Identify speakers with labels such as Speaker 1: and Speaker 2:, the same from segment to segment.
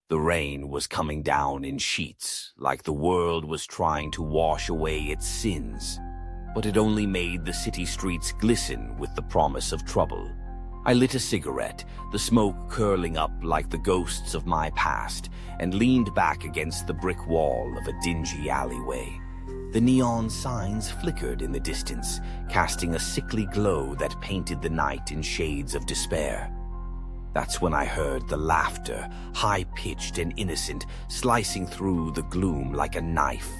Speaker 1: The rain was coming down in sheets, like the world was trying to wash away its sins. But it only made the city streets glisten with the promise of trouble. I lit a cigarette, the smoke curling up like the ghosts of my past, and leaned back against the brick wall of a dingy alleyway. The neon signs flickered in the distance, casting a sickly glow that painted the night in shades of despair. That's when I heard the laughter, high-pitched and innocent, slicing through the gloom like a knife.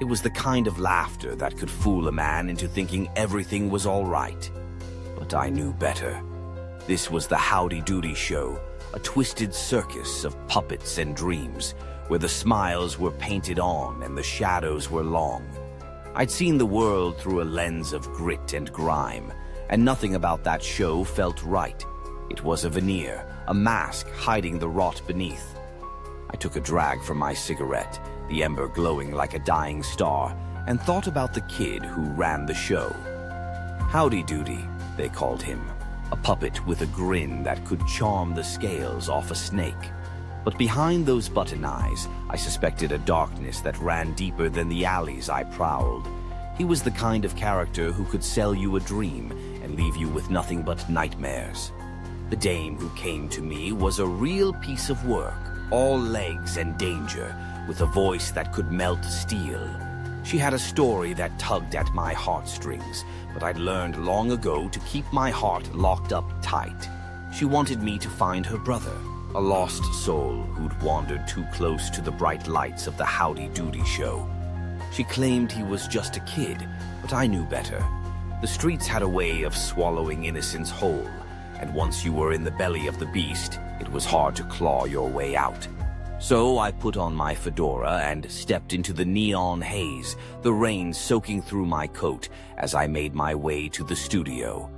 Speaker 1: It was the kind of laughter that could fool a man into thinking everything was all right. But I knew better. This was the Howdy Doody show, a twisted circus of puppets and dreams, where the smiles were painted on and the shadows were long. I'd seen the world through a lens of grit and grime, and nothing about that show felt right. It was a veneer, a mask hiding the rot beneath. I took a drag from my cigarette, the ember glowing like a dying star, and thought about the kid who ran the show. Howdy Doody, they called him, a puppet with a grin that could charm the scales off a snake. But behind those button eyes, I suspected a darkness that ran deeper than the alleys I prowled. He was the kind of character who could sell you a dream and leave you with nothing but nightmares. The dame who came to me was a real piece of work, all legs and danger, with a voice that could melt steel. She had a story that tugged at my heartstrings, but I'd learned long ago to keep my heart locked up tight. She wanted me to find her brother, a lost soul who'd wandered too close to the bright lights of the Howdy Doody show. She claimed he was just a kid, but I knew better. The streets had a way of swallowing innocence whole, and once you were in the belly of the beast, it was hard to claw your way out. So I put on my fedora and stepped into the neon haze, the rain soaking through my coat as I made my way to the studio.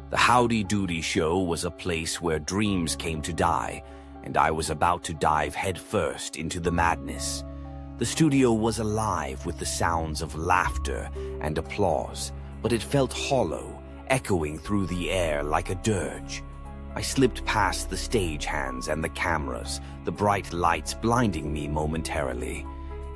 Speaker 1: The Howdy Doody show was a place where dreams came to die, and I was about to dive headfirst into the madness. The studio was alive with the sounds of laughter and applause, but it felt hollow, echoing through the air like a dirge. I slipped past the stagehands and the cameras, the bright lights blinding me momentarily.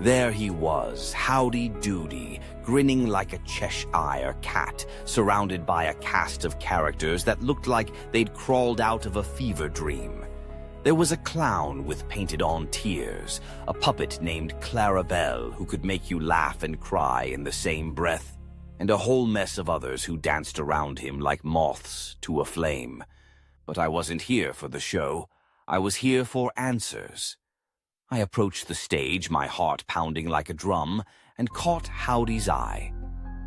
Speaker 1: There he was, Howdy Doody, grinning like a Cheshire cat, surrounded by a cast of characters that looked like they'd crawled out of a fever dream. There was a clown with painted-on tears, a puppet named Clarabelle who could make you laugh and cry in the same breath, and a whole mess of others who danced around him like moths to a flame. But I wasn't here for the show. I was here for answers. I approached the stage, my heart pounding like a drum, and caught Howdy's eye.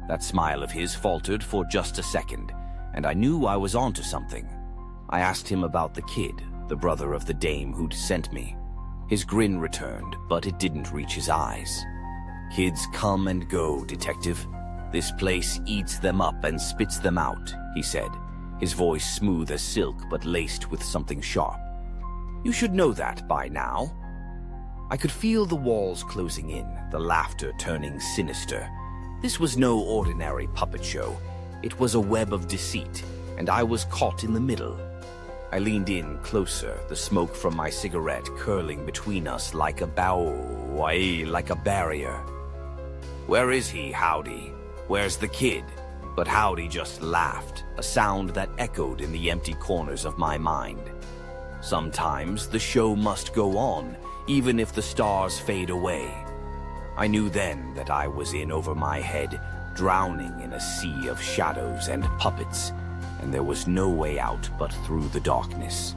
Speaker 1: That smile of his faltered for just a second, and I knew I was onto something. I asked him about the kid, the brother of the dame who'd sent me. His grin returned, but it didn't reach his eyes. "Kids come and go, detective. This place eats them up and spits them out," he said, his voice smooth as silk but laced with something sharp. "You should know that by now." I could feel the walls closing in, the laughter turning sinister. This was no ordinary puppet show. It was a web of deceit, and I was caught in the middle. I leaned in closer, the smoke from my cigarette curling between us like a barrier. "Where is he, Howdy? Where's the kid?" But Howdy just laughed, a sound that echoed in the empty corners of my mind. Sometimes the show must go on, even if the stars fade away. I knew then that I was in over my head, drowning in a sea of shadows and puppets, and there was no way out but through the darkness.